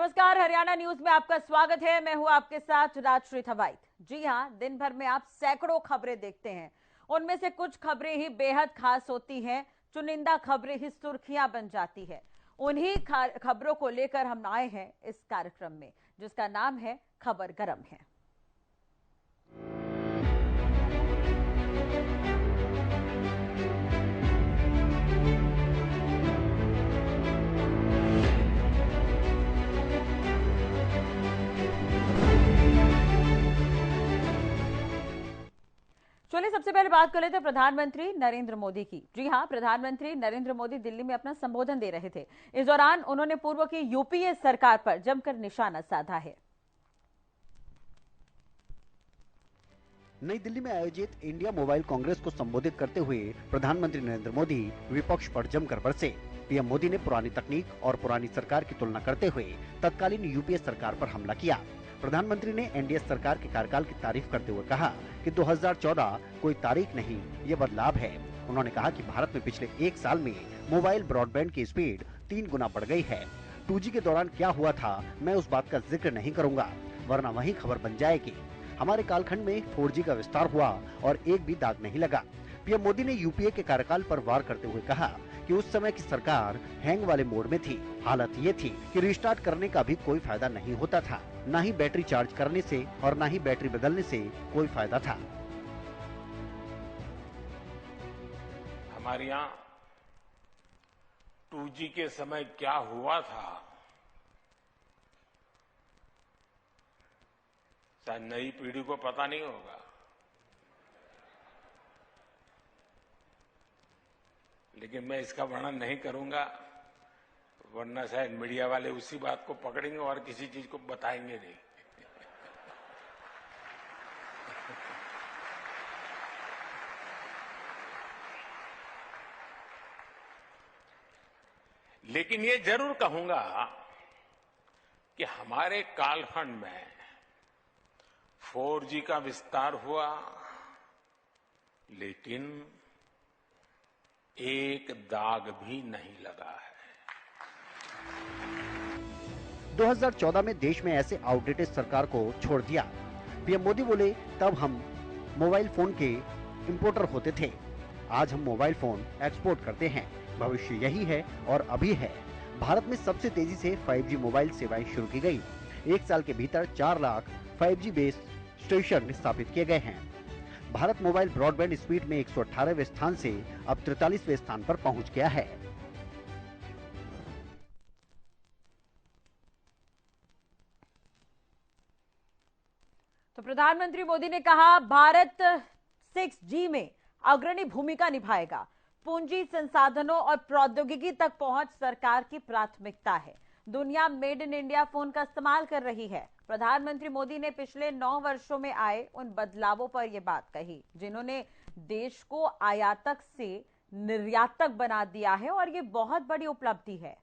नमस्कार, हरियाणा न्यूज में आपका स्वागत है। मैं हूं आपके साथ राजश्री थवाइत। जी हां, दिन भर में आप सैकड़ों खबरें देखते हैं। उनमें से कुछ खबरें ही बेहद खास होती हैं, चुनिंदा खबरें ही सुर्खियां बन जाती है। उन्हीं खबरों को लेकर हम आए हैं इस कार्यक्रम में, जिसका नाम है खबर गरम है। चलिए सबसे पहले बात कर लेते हैं प्रधानमंत्री नरेंद्र मोदी की। जी हां, प्रधानमंत्री नरेंद्र मोदी दिल्ली में अपना संबोधन दे रहे थे। इस दौरान उन्होंने पूर्व की यूपीए सरकार पर जमकर निशाना साधा है। नई दिल्ली में आयोजित इंडिया मोबाइल कांग्रेस को संबोधित करते हुए प्रधानमंत्री नरेंद्र मोदी विपक्ष पर जमकर बरसे। पीएम मोदी ने पुरानी तकनीक और पुरानी सरकार की तुलना करते हुए तत्कालीन यूपीए सरकार पर हमला किया। प्रधानमंत्री ने एनडीए सरकार के कार्यकाल की तारीफ करते हुए कहा कि 2014 कोई तारीख नहीं, ये बदलाव है। उन्होंने कहा कि भारत में पिछले एक साल में मोबाइल ब्रॉडबैंड की स्पीड 3 गुना बढ़ गई है। 2G के दौरान क्या हुआ था, मैं उस बात का जिक्र नहीं करूंगा, वरना वही खबर बन जाएगी। हमारे कालखंड में 4G का विस्तार हुआ और एक भी दाग नहीं लगा। पीएम मोदी ने यूपीए के कार्यकाल पर वार करते हुए कहा कि उस समय की सरकार हैंग वाले मोड में थी। हालत ये थी कि रिस्टार्ट करने का भी कोई फायदा नहीं होता था, न ही बैटरी चार्ज करने से और न ही बैटरी बदलने से कोई फायदा था। हमारे यहाँ 2G के समय क्या हुआ था, शायद नई पीढ़ी को पता नहीं होगा। लेकिन मैं इसका वर्णन नहीं करूंगा, वरना शायद मीडिया वाले उसी बात को पकड़ेंगे और किसी चीज को बताएंगे नहीं। लेकिन ये जरूर कहूंगा कि हमारे कालखंड में 4G का विस्तार हुआ, लेकिन एक दाग भी नहीं लगा है। 2014 में देश में ऐसे आउटडेटेड सरकार को छोड़ दिया। पीएम मोदी बोले, तब हम मोबाइल फोन के इंपोर्टर होते थे, आज हम मोबाइल फोन एक्सपोर्ट करते हैं। भविष्य यही है और अभी है। भारत में सबसे तेजी से 5G मोबाइल सेवाएं शुरू की गई। एक साल के भीतर 4 लाख 5G बेस स्टेशन स्थापित किए गए हैं। भारत मोबाइल ब्रॉडबैंड स्पीड में 118वें स्थान से अब 43वें स्थान पर पहुंच गया है। तो प्रधानमंत्री मोदी ने कहा, भारत 6G में अग्रणी भूमिका निभाएगा। पूंजी, संसाधनों और प्रौद्योगिकी तक पहुंच सरकार की प्राथमिकता है। दुनिया मेड इन इंडिया फोन का इस्तेमाल कर रही है। प्रधानमंत्री मोदी ने पिछले 9 वर्षों में आए उन बदलावों पर यह बात कही, जिन्होंने देश को आयातक से निर्यातक बना दिया है, और यह बहुत बड़ी उपलब्धि है।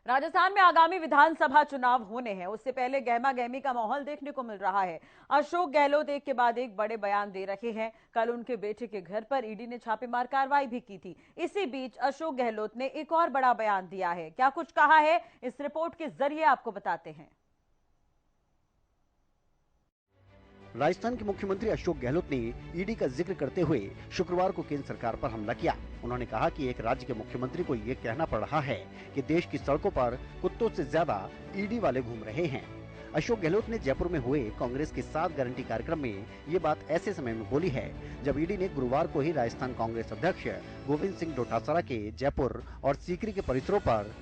राजस्थान में आगामी विधानसभा चुनाव होने हैं, उससे पहले गहमा गहमी का माहौल देखने को मिल रहा है। अशोक गहलोत एक के बाद एक बड़े बयान दे रहे हैं। कल उनके बेटे के घर पर ईडी ने छापेमार कार्रवाई भी की थी। इसी बीच अशोक गहलोत ने एक और बड़ा बयान दिया है। क्या कुछ कहा है, इस रिपोर्ट के जरिए आपको बताते हैं। राजस्थान के मुख्यमंत्री अशोक गहलोत ने ईडी का जिक्र करते हुए शुक्रवार को केंद्र सरकार पर हमला किया। उन्होंने कहा कि एक राज्य के मुख्यमंत्री को ये कहना पड़ रहा है कि देश की सड़कों पर कुत्तों से ज्यादा ईडी वाले घूम रहे हैं। अशोक गहलोत ने जयपुर में हुए कांग्रेस के 7 गारंटी कार्यक्रम में ये बात ऐसे समय में बोली है जब ईडी ने गुरुवार को ही राजस्थान कांग्रेस अध्यक्ष गोविंद सिंह डोटासरा के जयपुर और सीकरी के परिसरों पर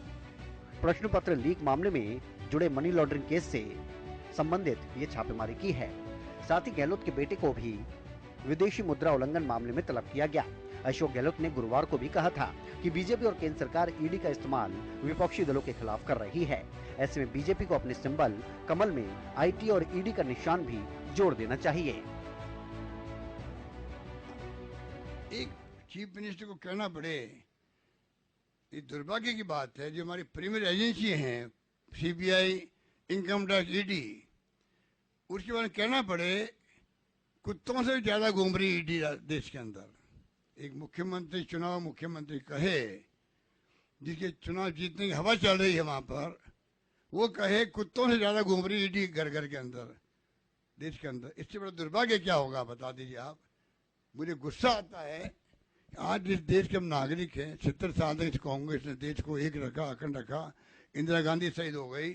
प्रश्न पत्र लीक मामले में जुड़े मनी लॉन्ड्रिंग केस से संबंधित ये छापेमारी की है। साथ ही गहलोत के बेटे को भी विदेशी मुद्रा उल्लंघन मामले में तलब किया गया। अशोक गहलोत ने गुरुवार को भी कहा था कि बीजेपी और केंद्र सरकार ईडी का इस्तेमाल विपक्षी दलों के खिलाफ कर रही है। ऐसे में बीजेपी को अपने सिंबल कमल में आईटी और ईडी का निशान भी जोड़ देना चाहिए। एक चीफ मिनिस्टर को कहना पड़े ये दुर्भाग्य की बात है, जो हमारी प्रीमियर एजेंसी हैं, सीबीआई, इनकम टैक्स, ईडी, उसके बारे में कहना पड़े कुत्तों से ज्यादा घूम रही ईडी देश के अंदर। एक मुख्यमंत्री, चुनाव मुख्यमंत्री कहे, जिसके चुनाव जीतने की हवा चल रही है वहां पर, वो कहे कुत्तों से ज्यादा घूम रही ईडी घर घर के अंदर, देश के अंदर। इससे बड़ा दुर्भाग्य क्या होगा बता दीजिए आप। मुझे गुस्सा आता है, आज जिस देश के हम नागरिक हैं, 70 साल तक कांग्रेस ने देश को एक रखा, अखंड रखा। इंदिरा गांधी शहीद हो गई,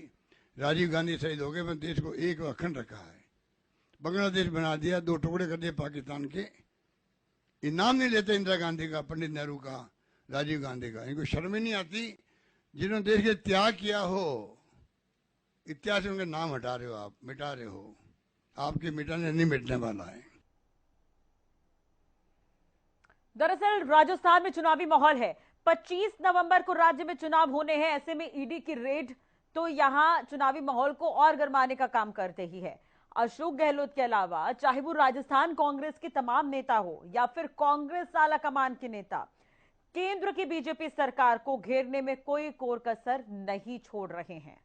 राजीव गांधी शहीद हो गए, पर देश को एक अखंड रखा है। बांग्लादेश बना दिया, 2 टुकड़े कर दिए पाकिस्तान के। इनाम नहीं लेते इंदिरा गांधी का, पंडित नेहरू का, राजीव गांधी का। इनको शर्म ही नहीं आती, जिन्होंने देश के त्याग किया हो, इतिहास में उनका नाम हटा रहे हो आप, मिटा रहे हो। आपके मिटाने नहीं मिटने वाला है। दरअसल राजस्थान में चुनावी माहौल है। 25 नवंबर को राज्य में चुनाव होने हैं। ऐसे में ईडी की रेड तो यहां चुनावी माहौल को और गरमाने का काम करते ही है। अशोक गहलोत के अलावा चाहे वो राजस्थान कांग्रेस के तमाम नेता हो या फिर कांग्रेस आला कमान के नेता, केंद्र की बीजेपी सरकार को घेरने में कोई कोर कसर नहीं छोड़ रहे हैं।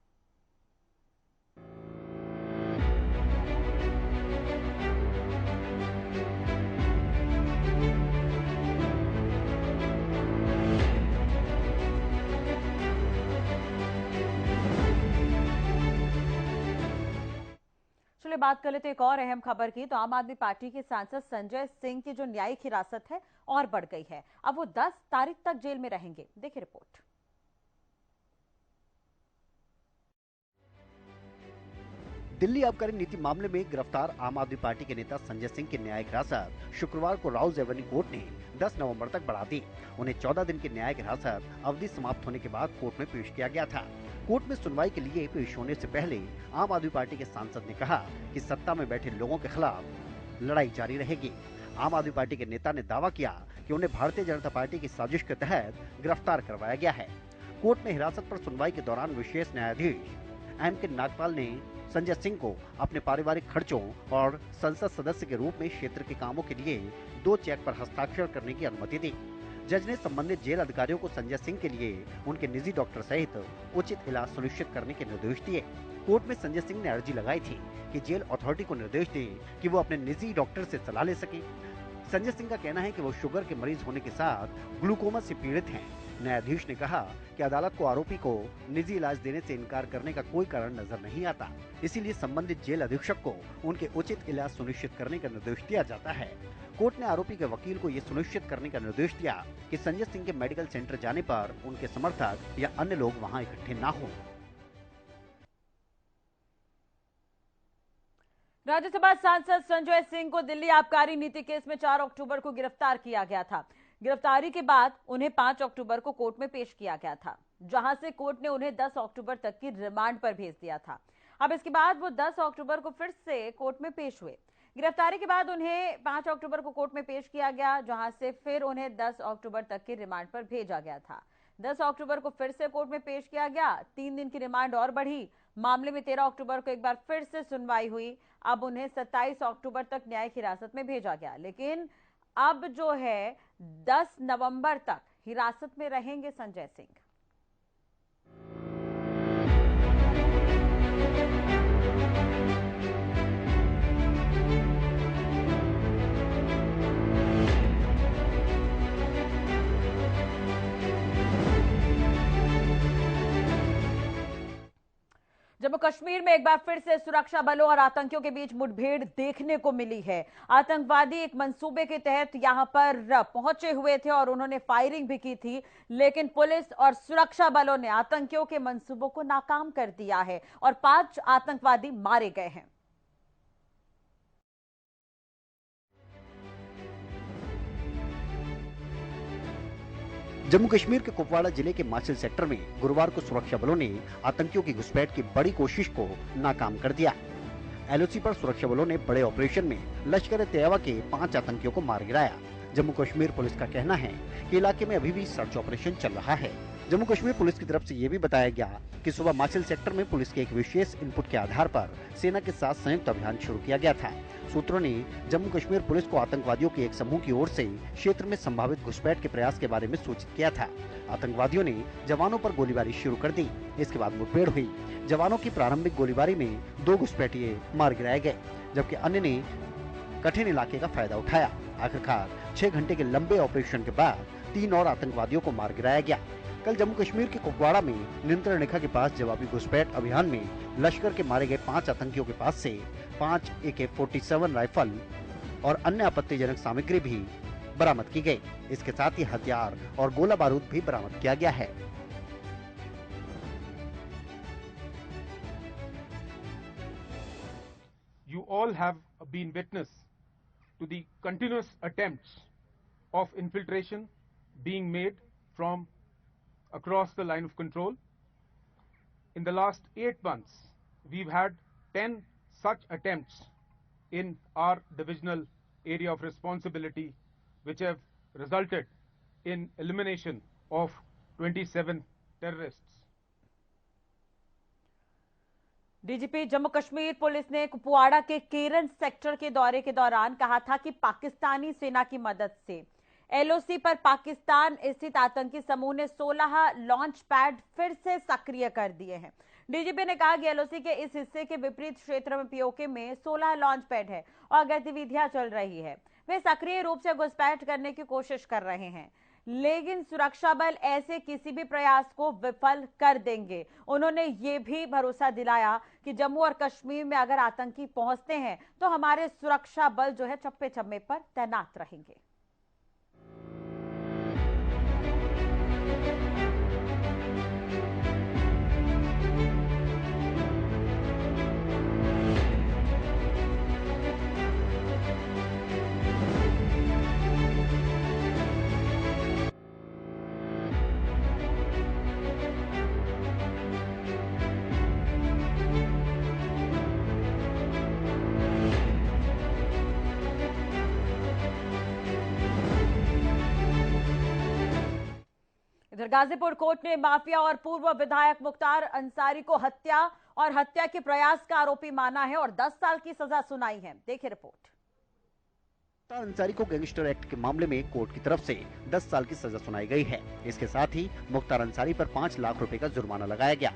चलिए बात कर लेते हैं एक और अहम खबर की। तो आम आदमी पार्टी के सांसद संजय सिंह की जो न्यायिक हिरासत है और बढ़ गई है। अब वो 10 तारीख तक जेल में रहेंगे। देखिए रिपोर्ट। दिल्ली आबकारी नीति मामले में गिरफ्तार आम आदमी पार्टी के नेता संजय सिंह की न्यायिक हिरासत शुक्रवार को राउज एवेन्यू कोर्ट ने 10 नवंबर तक बढ़ा दी। उन्हें 14 दिन की न्यायिक हिरासत अवधि समाप्त होने के बाद कोर्ट में पेश किया गया था। कोर्ट में सुनवाई के लिए पेश होने से पहले आम आदमी पार्टी के सांसद ने कहा कि सत्ता में बैठे लोगों के खिलाफ लड़ाई जारी रहेगी। आम आदमी पार्टी के नेता ने दावा किया कि उन्हें भारतीय जनता पार्टी की साजिश के तहत गिरफ्तार करवाया गया है। कोर्ट में हिरासत पर सुनवाई के दौरान विशेष न्यायाधीश एम.के. नागपाल ने संजय सिंह को अपने पारिवारिक खर्चों और संसद सदस्य के रूप में क्षेत्र के कामों के लिए 2 चेक पर हस्ताक्षर करने की अनुमति दी। जज ने संबंधित जेल अधिकारियों को संजय सिंह के लिए उनके निजी डॉक्टर सहित उचित इलाज सुनिश्चित करने के निर्देश दिए। कोर्ट में संजय सिंह ने अर्जी लगाई थी कि जेल अथॉरिटी को निर्देश दें कि वो अपने निजी डॉक्टर से सलाह ले सके। संजय सिंह का कहना है कि वो शुगर के मरीज होने के साथ ग्लूकोमा से पीड़ित हैं। न्यायाधीश ने कहा कि अदालत को आरोपी को निजी इलाज देने से इनकार करने का कोई कारण नजर नहीं आता, इसीलिए संबंधित जेल अधीक्षक को उनके उचित इलाज सुनिश्चित करने का निर्देश दिया जाता है। कोर्ट ने आरोपी के वकील को यह सुनिश्चित करने का निर्देश दिया कि संजय सिंह के मेडिकल सेंटर जाने पर उनके समर्थक या अन्य लोग वहां इकट्ठे न हों। राज्यसभा सांसद संजय सिंह को दिल्ली आबकारी नीति केस में 4 अक्टूबर को गिरफ्तार किया गया था। गिरफ्तारी के बाद उन्हें 5 अक्टूबर को कोर्ट में पेश किया गया था, जहां से कोर्ट ने उन्हें 10 अक्टूबर तक की रिमांड पर भेज दिया था। अब इसके बाद वो 10 अक्टूबर को फिर से कोर्ट में पेश हुए। गिरफ्तारी के बाद उन्हें 5 अक्टूबर को कोर्ट में पेश किया गया, जहां से फिर उन्हें 10 अक्टूबर तक की रिमांड पर भेजा गया था। 10 अक्टूबर को फिर से कोर्ट में पेश किया गया। 3 दिन की रिमांड और बढ़ी। मामले में 13 अक्टूबर को एक बार फिर से सुनवाई हुई। अब उन्हें 27 अक्टूबर तक न्यायिक हिरासत में भेजा गया, लेकिन अब जो है 10 नवंबर तक हिरासत में रहेंगे संजय सिंह। जम्मू कश्मीर में एक बार फिर से सुरक्षा बलों और आतंकियों के बीच मुठभेड़ देखने को मिली है। आतंकवादी एक मंसूबे के तहत यहां पर पहुंचे हुए थे और उन्होंने फायरिंग भी की थी, लेकिन पुलिस और सुरक्षा बलों ने आतंकियों के मंसूबों को नाकाम कर दिया है और 5 आतंकवादी मारे गए हैं। जम्मू कश्मीर के कुपवाड़ा जिले के माछिल सेक्टर में गुरुवार को सुरक्षा बलों ने आतंकियों की घुसपैठ की बड़ी कोशिश को नाकाम कर दिया। एलओसी पर सुरक्षा बलों ने बड़े ऑपरेशन में लश्कर-ए-तैयबा के 5 आतंकियों को मार गिराया। जम्मू कश्मीर पुलिस का कहना है कि इलाके में अभी भी सर्च ऑपरेशन चल रहा है। जम्मू कश्मीर पुलिस की तरफ से ये भी बताया गया कि सुबह माचिल सेक्टर में पुलिस के एक विशेष इनपुट के आधार पर सेना के साथ संयुक्त अभियान शुरू किया गया था। सूत्रों ने जम्मू कश्मीर पुलिस को आतंकवादियों के एक समूह की ओर से क्षेत्र में संभावित घुसपैठ के प्रयास के बारे में सूचित किया था। आतंकवादियों ने जवानों पर गोलीबारी शुरू कर दी। इसके बाद मुठभेड़ हुई। जवानों की प्रारंभिक गोलीबारी में 2 घुसपैठिए मार गिराए गए, जबकि अन्य ने कठिन इलाके का फायदा उठाया। आखिरकार 6 घंटे के लंबे ऑपरेशन के बाद 3 और आतंकवादियों को मार गिराया गया। कल जम्मू कश्मीर के कुपवाड़ा में नियंत्रण रेखा के पास जवाबी घुसपैठ अभियान में लश्कर के मारे गए 5 आतंकियों के पास से 5 AK-47 राइफल और अन्य आपत्तिजनक सामग्री भी बरामद की गई। इसके साथ ही हथियार और गोला बारूद भी बरामद किया गया है। You all have been witness to the continuous attempts of infiltration being made from across the line of control. In the last 8 months, we've had 10 such attempts in our divisional area of responsibility, which have resulted in elimination of 27 terrorists. DGP Jammu Kashmir police ने कुपवाड़ा के केरन sector के दौरे के दौरान कहा था कि पाकिस्तानी सेना की मदद से एलओसी पर पाकिस्तान स्थित आतंकी समूह ने 16 लॉन्च पैड फिर से सक्रिय कर दिए हैं। डीजीपी ने कहा कि एलओसी के इस हिस्से के विपरीत क्षेत्र में पीओके में 16 लॉन्च पैड है और गतिविधियां चल रही है। वे सक्रिय रूप से घुसपैठ करने की कोशिश कर रहे हैं, लेकिन सुरक्षा बल ऐसे किसी भी प्रयास को विफल कर देंगे। उन्होंने ये भी भरोसा दिलाया कि जम्मू और कश्मीर में अगर आतंकी पहुंचते हैं तो हमारे सुरक्षा बल जो है चप्पे चप्पे पर तैनात रहेंगे। इधर गाजीपुर कोर्ट ने माफिया और पूर्व विधायक मुख्तार अंसारी को हत्या और हत्या के प्रयास का आरोपी माना है और 10 साल की सजा सुनाई है। देखिए रिपोर्ट। मुख्तार अंसारी को गैंगस्टर एक्ट के मामले में कोर्ट की तरफ से 10 साल की सजा सुनाई गई है। इसके साथ ही मुख्तार अंसारी पर 5 लाख रुपए का जुर्माना लगाया गया।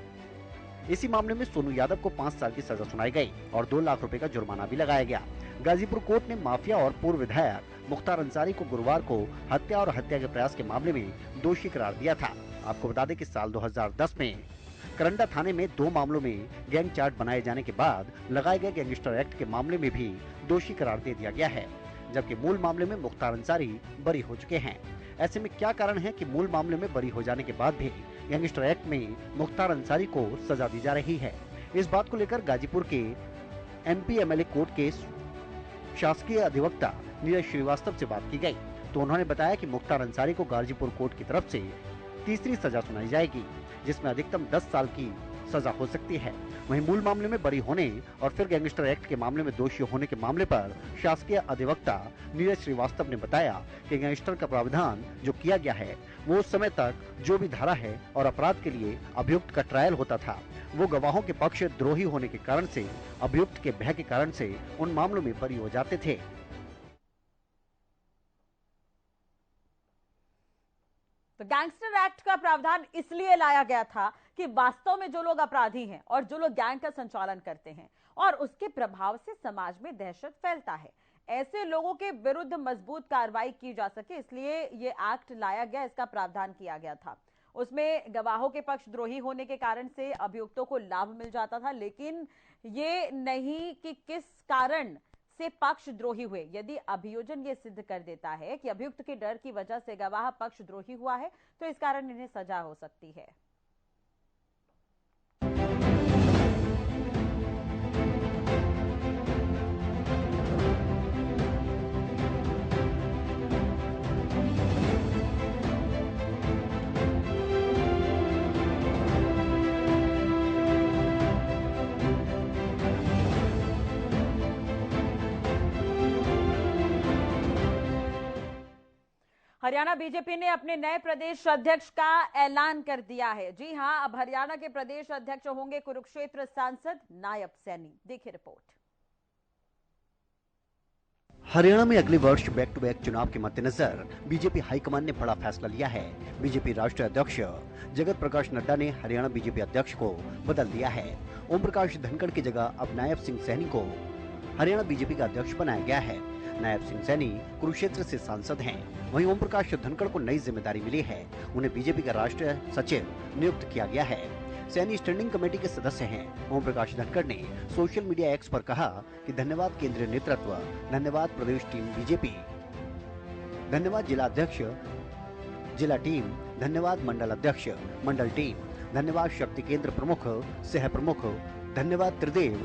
इसी मामले में सोनू यादव को 5 साल की सजा सुनाई गई और 2 लाख रुपए का जुर्माना भी लगाया गया। गाजीपुर कोर्ट ने माफिया और पूर्व विधायक मुख्तार अंसारी को गुरुवार को हत्या और हत्या के प्रयास के मामले में दोषी करार दिया था। आपको बता दें कि साल 2010 में करंडा थाने में 2 मामलों में गैंग चार्ट बनाए जाने के बाद लगाए गए गैंगस्टर एक्ट के मामले में भी दोषी करार दे दिया गया है, जबकि मूल मामले में मुख्तार अंसारी बरी हो चुके हैं। ऐसे में क्या कारण है कि मूल मामले में बरी हो जाने के बाद भी गैंगस्टर एक्ट में मुख्तार अंसारी को सजा दी जा रही है? इस बात को लेकर गाजीपुर के MP MLA कोर्ट के शासकीय अधिवक्ता नीरज श्रीवास्तव से बात की गई तो उन्होंने बताया कि मुख्तार अंसारी को गाजीपुर कोर्ट की तरफ से तीसरी सजा सुनाई जाएगी, जिसमें अधिकतम 10 साल की सजा हो सकती है। वहीं मूल मामले में बरी होने और फिर गैंगस्टर एक्ट के मामले में दोषी होने के मामले पर शासकीय अधिवक्ता नीरज श्रीवास्तव ने बताया कि गैंगस्टर का प्रावधान जो किया गया है वो उस समय तक जो भी धारा है और अपराध के लिए अभियुक्त का ट्रायल होता था, वो गवाहों के पक्ष द्रोही होने के कारण से, अभियुक्त के भय के कारण से उन मामलों में बरी हो जाते थे। तो गैंगस्टर एक्ट का प्रावधान इसलिए लाया गया था कि वास्तव में जो लोग अपराधी हैं और जो लोग गैंग का संचालन करते हैं और उसके प्रभाव से समाज में दहशत फैलता है, ऐसे लोगों के विरुद्ध मजबूत कार्रवाई की जा सके, इसलिए ये एक्ट लाया गया, इसका प्रावधान किया गया था। उसमें गवाहों के पक्ष द्रोही होने के कारण से अभियुक्तों को लाभ मिल जाता था, लेकिन ये नहीं कि किस कारण से पक्ष द्रोही हुए। यदि अभियोजन ये सिद्ध कर देता है कि अभियुक्त के डर की वजह से गवाह पक्ष द्रोही हुआ है तो इस कारण इन्हें सजा हो सकती है। हरियाणा बीजेपी ने अपने नए प्रदेश अध्यक्ष का ऐलान कर दिया है। जी हां, अब हरियाणा के प्रदेश अध्यक्ष होंगे कुरुक्षेत्र सांसद नायब सैनी। देखिए रिपोर्ट। हरियाणा में अगले वर्ष बैक टू बैक चुनाव के मद्देनजर बीजेपी हाईकमान ने बड़ा फैसला लिया है। बीजेपी राष्ट्रीय अध्यक्ष जगत प्रकाश नड्डा ने हरियाणा बीजेपी अध्यक्ष को बदल दिया है। ओम प्रकाश धनखड़ की जगह अब नायब सिंह सैनी को हरियाणा बीजेपी का अध्यक्ष बनाया गया है। नायब सिंह सैनी कुरुक्षेत्र से सांसद हैं। वहीं ओम प्रकाश धनखड़ को नई जिम्मेदारी मिली है। उन्हें बीजेपी का राष्ट्रीय सचिव नियुक्त किया गया है। सैनी स्टैंडिंग कमेटी के सदस्य हैं। ओम प्रकाश धनखड़ ने सोशल मीडिया एक्स पर कहा कि धन्यवाद केंद्रीय नेतृत्व, धन्यवाद प्रदेश टीम बीजेपी, धन्यवाद जिला अध्यक्ष, जिला टीम, धन्यवाद मंडल अध्यक्ष, मंडल टीम, धन्यवाद शक्ति केंद्र प्रमुख, सह प्रमुख, धन्यवाद त्रिदेव,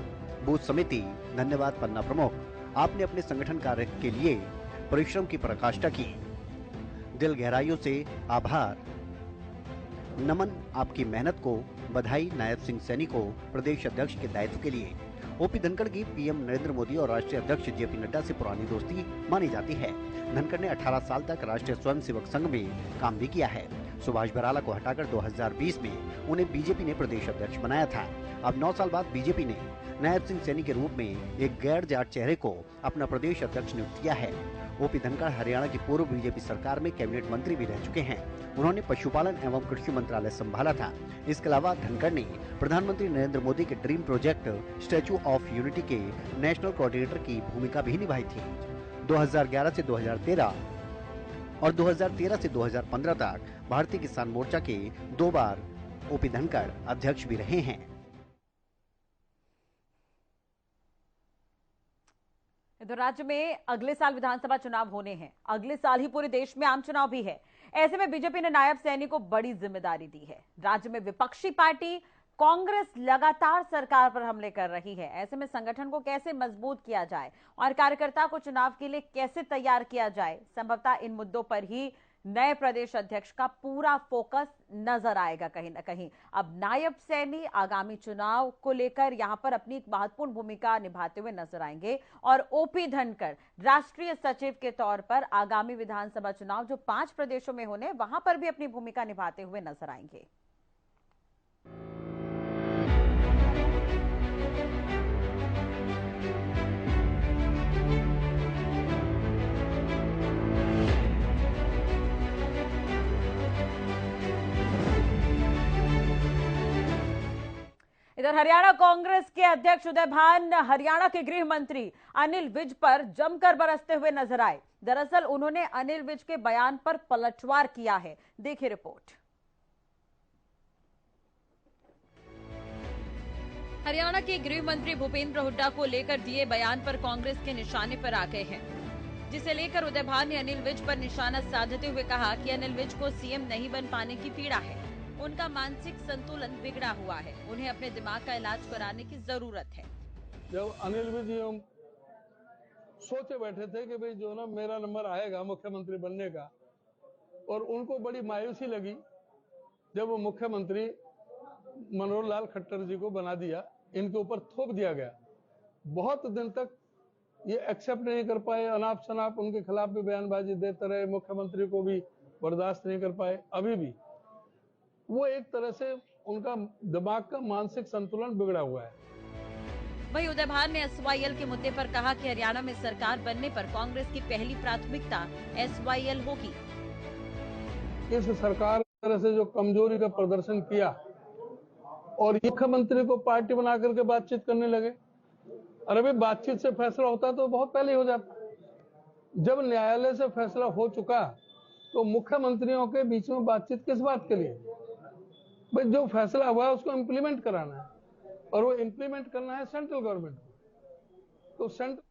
बूथ समिति, धन्यवाद पन्ना प्रमुख। आपने अपने संगठन कार्य के लिए परिश्रम की पराकाष्ठा की। दिल गहराइयों से आभार, नमन आपकी मेहनत को, बधाई नायब सिंह सैनी को प्रदेश अध्यक्ष के दायित्व के लिए। ओपी धनखड़ की पीएम नरेंद्र मोदी और राष्ट्रीय अध्यक्ष जेपी नड्डा से पुरानी दोस्ती मानी जाती है। धनखड़ ने 18 साल तक राष्ट्रीय स्वयंसेवक संघ में काम भी किया है। सुभाष बराला को हटाकर 2020 में उन्हें बीजेपी ने प्रदेश अध्यक्ष बनाया था। अब 9 साल बाद बीजेपी ने नायब सिंह सैनी के रूप में एक गैर जाट चेहरे को अपना प्रदेश अध्यक्ष नियुक्त किया है। ओपी धनखड़ हरियाणा की पूर्व बीजेपी सरकार में कैबिनेट मंत्री भी रह चुके हैं। उन्होंने पशुपालन एवं कृषि मंत्रालय संभाला था। इसके अलावा धनखड़ ने प्रधानमंत्री नरेंद्र मोदी के dream project statue of unity के नेशनल कोऑर्डिनेटर की भूमिका भी निभाई थी। 2011 से 2013 और 2013 से 2015 तक भारतीय किसान मोर्चा के 2 बार ओपी धनखड़ अध्यक्ष भी रहे हैं। इधर राज्य में अगले साल विधानसभा चुनाव होने हैं। अगले साल ही पूरे देश में आम चुनाव भी है। ऐसे में बीजेपी ने नायब सैनी को बड़ी जिम्मेदारी दी है। राज्य में विपक्षी पार्टी कांग्रेस लगातार सरकार पर हमले कर रही है। ऐसे में संगठन को कैसे मजबूत किया जाए और कार्यकर्ता को चुनाव के लिए कैसे तैयार किया जाए, संभवतः इन मुद्दों पर ही नए प्रदेश अध्यक्ष का पूरा फोकस नजर आएगा कहीं ना कहीं। अब नायब सैनी आगामी चुनाव को लेकर यहां पर अपनी एक महत्वपूर्ण भूमिका निभाते हुए नजर आएंगे और ओपी धनखड़ राष्ट्रीय सचिव के तौर पर आगामी विधानसभा चुनाव जो 5 प्रदेशों में होने वहां पर भी अपनी भूमिका निभाते हुए नजर आएंगे। इधर हरियाणा कांग्रेस के अध्यक्ष उदय भान हरियाणा के गृह मंत्री अनिल विज पर जमकर बरसते हुए नजर आए। दरअसल उन्होंने अनिल विज के बयान पर पलटवार किया है। देखिए रिपोर्ट। हरियाणा के गृह मंत्री भूपेंद्र हुड्डा को लेकर दिए बयान पर कांग्रेस के निशाने पर आ गए हैं, जिसे लेकर उदय भान ने अनिल विज पर निशाना साधते हुए कहा कि अनिल विज को सीएम नहीं बन पाने की पीड़ा है। उनका मानसिक संतुलन बिगड़ा हुआ है। उन्हें अपने दिमाग का इलाज कराने की जरूरत है। जब अनिल विज सोचे बैठे थे कि भाई जो ना मेरा नंबर आएगा मुख्यमंत्री बनने का, और उनको बड़ी मायूसी लगी जब वो मुख्यमंत्री मनोहर लाल खट्टर जी को बना दिया, इनके ऊपर थोप दिया गया। बहुत दिन तक ये एक्सेप्ट नहीं कर पाए, अनाप शनाप उनके खिलाफ भी बयानबाजी देते रहे, मुख्यमंत्री को भी बर्दाश्त नहीं कर पाए। अभी भी वो एक तरह से उनका दिमाग का मानसिक संतुलन बिगड़ा हुआ है। वहीं उदय भान ने एसवाईएल के मुद्दे पर कहा कि हरियाणा में सरकार बनने पर कांग्रेस की पहली प्राथमिकता एसवाईएल होगी। इस सरकार से जो कमजोरी का प्रदर्शन किया और मुख्यमंत्री को पार्टी बना करके बातचीत करने लगे। अरे भाई, बातचीत से फैसला होता तो बहुत पहले हो जाता। जब न्यायालय से फैसला हो चुका तो मुख्यमंत्रियों के बीच में बातचीत किस बात के लिए? भाई, जो फैसला हुआ है उसको इम्प्लीमेंट कराना है, और वो इम्प्लीमेंट करना है सेंट्रल गवर्नमेंट को। तो सेंट्रल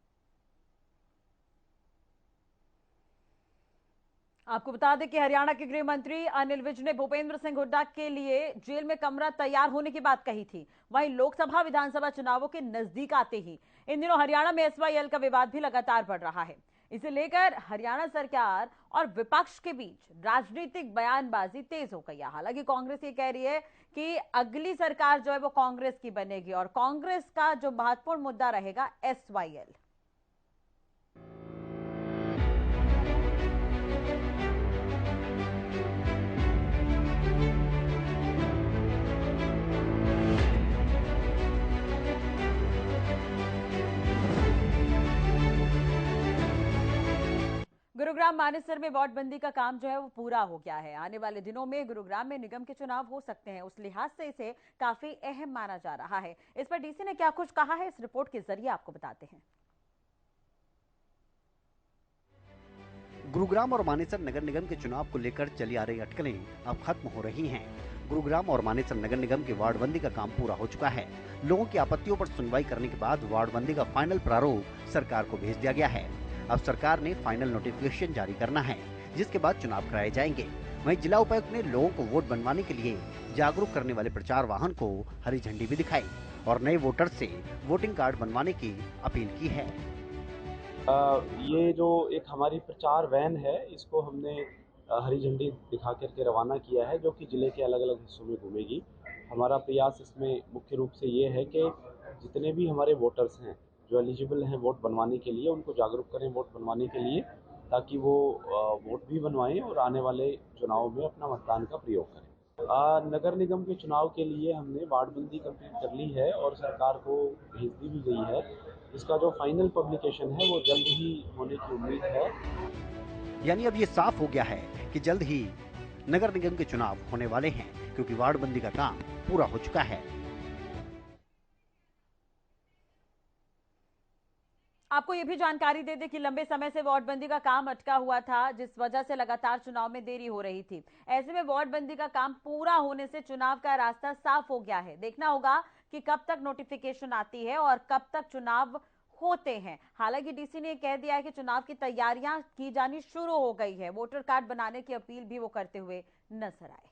आपको बता दें कि हरियाणा के गृह मंत्री अनिल विज ने भूपेंद्र सिंह हुड्डा के लिए जेल में कमरा तैयार होने की बात कही थी। वहीं लोकसभा विधानसभा चुनावों के नजदीक आते ही इन दिनों हरियाणा में एसवाईएल का विवाद भी लगातार बढ़ रहा है। इसे लेकर हरियाणा सरकार और विपक्ष के बीच राजनीतिक बयानबाजी तेज हो गई है। हालांकि कांग्रेस ये कह रही है कि अगली सरकार जो है वो कांग्रेस की बनेगी और कांग्रेस का जो महत्वपूर्ण मुद्दा रहेगा एसवाईएल। गुरुग्राम मानेसर में वार्ड बंदी का काम जो है वो पूरा हो गया है। आने वाले दिनों में गुरुग्राम में निगम के चुनाव हो सकते हैं, उस लिहाज से इसे काफी अहम माना जा रहा है। इस पर डीसी ने क्या कुछ कहा है, इस रिपोर्ट के जरिए आपको बताते हैं। गुरुग्राम और मानेसर नगर निगम के चुनाव को लेकर चली आ रही अटकलें अब खत्म हो रही हैं। गुरुग्राम और मानेसर नगर निगम के वार्डबंदी का काम पूरा हो चुका है। लोगों की आपत्तियों पर सुनवाई करने के बाद वार्डबंदी का फाइनल प्रारूप सरकार को भेज दिया गया है। अब सरकार ने फाइनल नोटिफिकेशन जारी करना है, जिसके बाद चुनाव कराए जाएंगे। वहीं जिला उपायुक्त ने लोगों को वोट बनवाने के लिए जागरूक करने वाले प्रचार वाहन को हरी झंडी भी दिखाई और नए वोटर से वोटिंग कार्ड बनवाने की अपील की है। ये जो एक हमारी प्रचार वैन है, इसको हमने हरी झंडी दिखा करके रवाना किया है, जो कि ज़िले के अलग अलग हिस्सों में घूमेगी। हमारा प्रयास इसमें मुख्य रूप से ये है कि जितने भी हमारे वोटर्स हैं जो एलिजिबल हैं वोट बनवाने के लिए, उनको जागरूक करें वोट बनवाने के लिए, ताकि वो वोट भी बनवाएं और आने वाले चुनाव में अपना मतदान का प्रयोग करें। नगर निगम के चुनाव के लिए हमने वार्डबंदी कंप्लीट कर ली है और सरकार को भेज दी भी गई है। इसका जो फाइनल पब्लिकेशन है वो जल्द ही होने की उम्मीद है। यानी अब ये साफ हो गया है कि जल्द ही नगर निगम के चुनाव होने वाले हैं, क्योंकि वार्डबंदी का काम पूरा हो चुका है। आपको ये भी जानकारी दे दें कि लंबे समय से वार्डबंदी का काम अटका हुआ था, जिस वजह से लगातार चुनाव में देरी हो रही थी। ऐसे में वार्डबंदी का काम पूरा होने से चुनाव का रास्ता साफ हो गया है। देखना होगा कि कब तक नोटिफिकेशन आती है और कब तक चुनाव होते हैं। हालांकि डीसी ने कह दिया है कि चुनाव की तैयारियां की जानी शुरू हो गई है। वोटर कार्ड बनाने की अपील भी वो करते हुए नजर आए।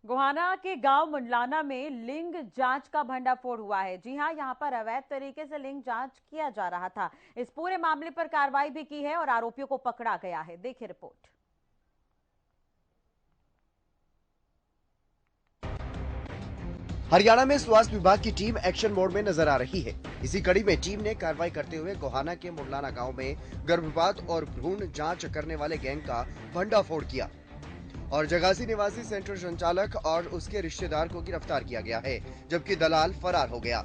गोहाना के गांव मुंडलाना में लिंग जांच का भंडाफोड़ हुआ है। जी हां, यहां पर अवैध तरीके से लिंग जांच किया जा रहा था। इस पूरे मामले पर कार्रवाई भी की है और आरोपियों को पकड़ा गया है। देखिए रिपोर्ट। हरियाणा में स्वास्थ्य विभाग की टीम एक्शन मोड में नजर आ रही है। इसी कड़ी में टीम ने कार्रवाई करते हुए गोहाना के मुंडलाना गांव में गर्भपात और भ्रूण जांच करने वाले गैंग का भंडाफोड़ किया और जगासी निवासी सेंटर संचालक और उसके रिश्तेदार को गिरफ्तार किया गया है, जबकि दलाल फरार हो गया।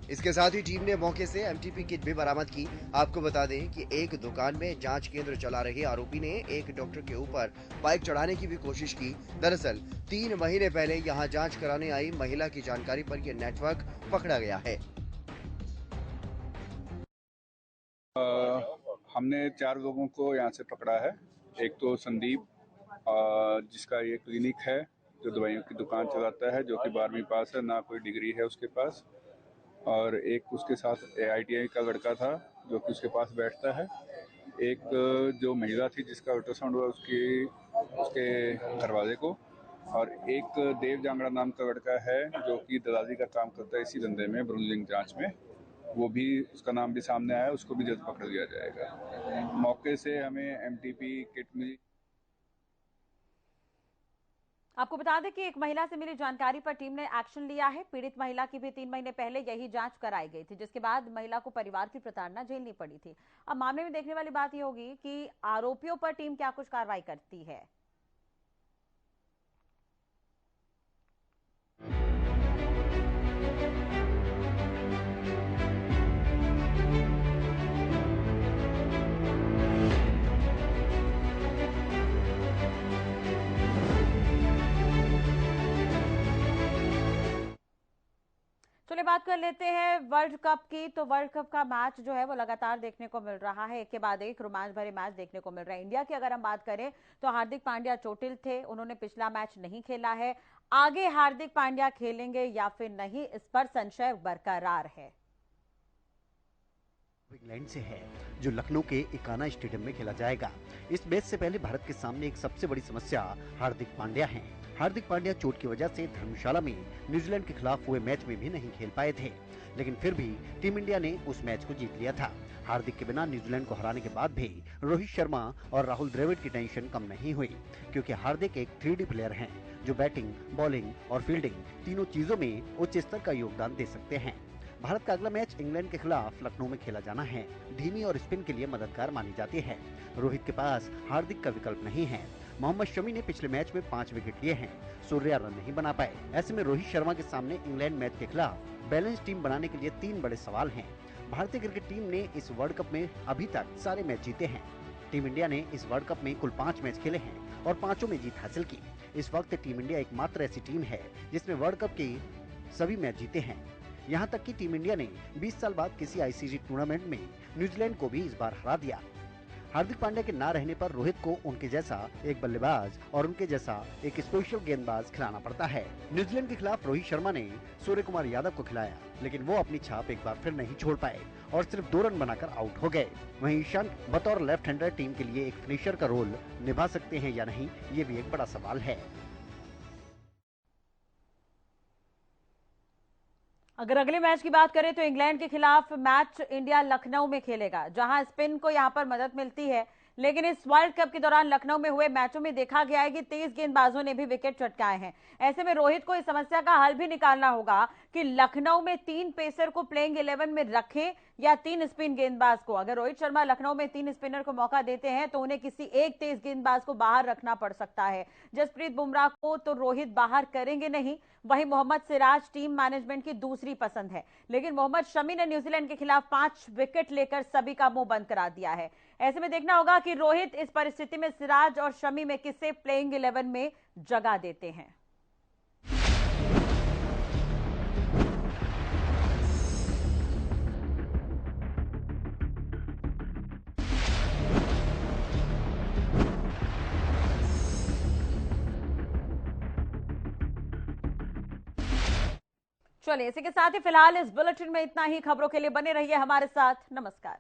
इसके साथ ही टीम ने मौके से एमटीपी किट भी बरामद की। आपको बता दें कि एक दुकान में जांच केंद्र चला रहे आरोपी ने एक डॉक्टर के ऊपर बाइक चढ़ाने की भी कोशिश की। दरअसल 3 महीने पहले यहां जांच कराने आई महिला की जानकारी पर यह नेटवर्क पकड़ा गया है। हमने 4 लोगों को यहाँ से पकड़ा है। एक तो संदीप, जिसका ये क्लिनिक है, जो दवाइयों की दुकान चलाता है, जो कि 12वीं पास है, ना कोई डिग्री है उसके पास। और एक उसके साथ ITI का लड़का था जो कि उसके पास बैठता है। एक जो महिला थी जिसका अल्ट्रासाउंड हुआ उसके घरवाले को। और एक देव जांगड़ा नाम का लड़का है जो कि दलाली का काम करता है इसी धंधे में, भ्रूण लिंग जांच में। वो भी, उसका नाम भी सामने आया, उसको भी जल्द पकड़ लिया जाएगा। मौके से हमें MTP किट मिली। आपको बता दें कि एक महिला से मिली जानकारी पर टीम ने एक्शन लिया है। पीड़ित महिला की भी 3 महीने पहले यही जांच कराई गई थी, जिसके बाद महिला को परिवार की प्रताड़ना झेलनी पड़ी थी। अब मामले में देखने वाली बात यह होगी कि आरोपियों पर टीम क्या कुछ कार्रवाई करती है। चलिए बात कर लेते हैं वर्ल्ड कप की। तो वर्ल्ड कप का मैच जो है वो लगातार देखने को मिल रहा है, एक के बाद एक रोमांच भरे मैच देखने को मिल रहा है। इंडिया की अगर हम बात करें तो हार्दिक पांड्या चोटिल थे, उन्होंने पिछला मैच नहीं खेला है। आगे हार्दिक पांड्या खेलेंगे या फिर नहीं, इस पर संशय बरकरार है। इंग्लैंड से है, जो लखनऊ के इकाना स्टेडियम में खेला जाएगा। इस मैच से पहले भारत के सामने एक सबसे बड़ी समस्या हार्दिक पांड्या है। हार्दिक पांड्या चोट की वजह से धर्मशाला में न्यूजीलैंड के खिलाफ हुए मैच में भी नहीं खेल पाए थे, लेकिन फिर भी टीम इंडिया ने उस मैच को जीत लिया था। हार्दिक के बिना न्यूजीलैंड को हराने के बाद भी रोहित शर्मा और राहुल द्रविड़ की टेंशन कम नहीं हुई, क्योंकि हार्दिक एक 3D प्लेयर हैं, जो बैटिंग, बॉलिंग और फील्डिंग तीनों चीजों में उच्च स्तर का योगदान दे सकते हैं। भारत का अगला मैच इंग्लैंड के खिलाफ लखनऊ में खेला जाना है। धीमी और स्पिन के लिए मददगार मानी जाती है। रोहित के पास हार्दिक का विकल्प नहीं है। मोहम्मद शमी ने पिछले मैच में 5 विकेट लिए हैं। सूर्या रन नहीं बना पाए। ऐसे में रोहित शर्मा के सामने इंग्लैंड मैच के खिलाफ बैलेंस टीम बनाने के लिए 3 बड़े सवाल हैं। भारतीय क्रिकेट टीम ने इस वर्ल्ड कप में अभी तक सारे मैच जीते हैं। टीम इंडिया ने इस वर्ल्ड कप में कुल 5 मैच खेले हैं और 5 में जीत हासिल की। इस वक्त टीम इंडिया एकमात्र ऐसी टीम है जिसने वर्ल्ड कप के सभी मैच जीते हैं। यहाँ तक कि टीम इंडिया ने 20 साल बाद किसी आईसीसी टूर्नामेंट में न्यूजीलैंड को भी इस बार हरा दिया। हार्दिक पांड्या के ना रहने पर रोहित को उनके जैसा एक बल्लेबाज और उनके जैसा एक स्पेशल गेंदबाज खिलाना पड़ता है। न्यूजीलैंड के खिलाफ रोहित शर्मा ने सूर्य कुमार यादव को खिलाया, लेकिन वो अपनी छाप एक बार फिर नहीं छोड़ पाए और सिर्फ 2 रन बनाकर आउट हो गए। वहीं ईशांत बतौर लेफ्ट हैंडर टीम के लिए एक फिनिशर का रोल निभा सकते हैं या नहीं, ये भी एक बड़ा सवाल है। अगर अगले मैच की बात करें तो इंग्लैंड के खिलाफ मैच इंडिया लखनऊ में खेलेगा, जहां स्पिन को यहां पर मदद मिलती है। लेकिन इस वर्ल्ड कप के दौरान लखनऊ में हुए मैचों में देखा गया है कि तेज गेंदबाजों ने भी विकेट चटकाए हैं। ऐसे में रोहित को इस समस्या का हल भी निकालना होगा कि लखनऊ में 3 पेसर को प्लेइंग 11 में रखें या 3 स्पिन गेंदबाज को। अगर रोहित शर्मा लखनऊ में 3 स्पिनर को मौका देते हैं तो उन्हें किसी एक तेज गेंदबाज को बाहर रखना पड़ सकता है। जसप्रीत बुमराह को तो रोहित बाहर करेंगे नहीं। वहीं मोहम्मद सिराज टीम मैनेजमेंट की दूसरी पसंद है, लेकिन मोहम्मद शमी ने न्यूजीलैंड के खिलाफ 5 विकेट लेकर सभी का मुंह बंद करा दिया है। ऐसे में देखना होगा कि रोहित इस परिस्थिति में सिराज और शमी में किसे प्लेइंग 11 में जगह देते हैं। चलिए, इसी के साथ ही फिलहाल इस बुलेटिन में इतना ही। खबरों के लिए बने रहिए हमारे साथ। नमस्कार।